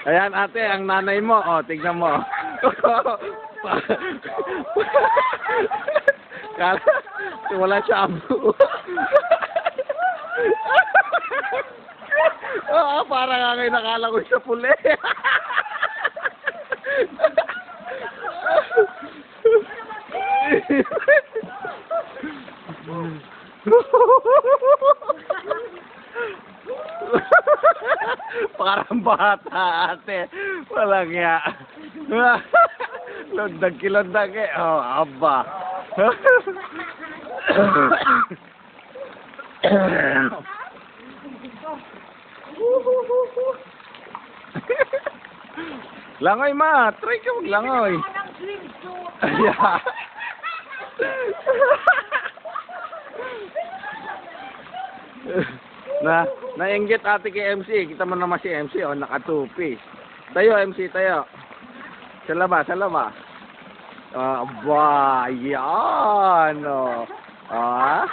Ayan ate, ang nanay mo. Oh, tignan mo. Kala, wala siya abo. Oo, parang nga ngayon nakala ko siya puli. Parang bata ate. Walang ya. Londag-kilondag eh. Oh, aba. Langoy ma, try ka maglangoy. Yeah. Nainggit ate kay MC. Kita mo naman si MC, oh, naka-two-piece. Tayo MC, tayo. Sa labas, sa labas. Aba, yan, oh. Ah?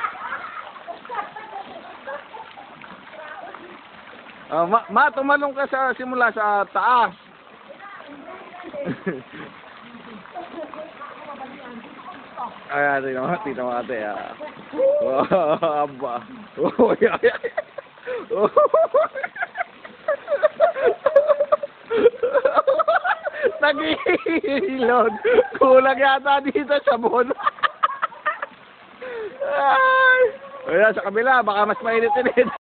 Tumalong ka sa simula sa taas. Ay, tingnan mo ate, ah. Wow, aba. Oh, yeah, yeah. Oh. Nag-iilod. Kulang yata dito sa bon. Ay. Ayan, sa kabila, baka mas mainit-init.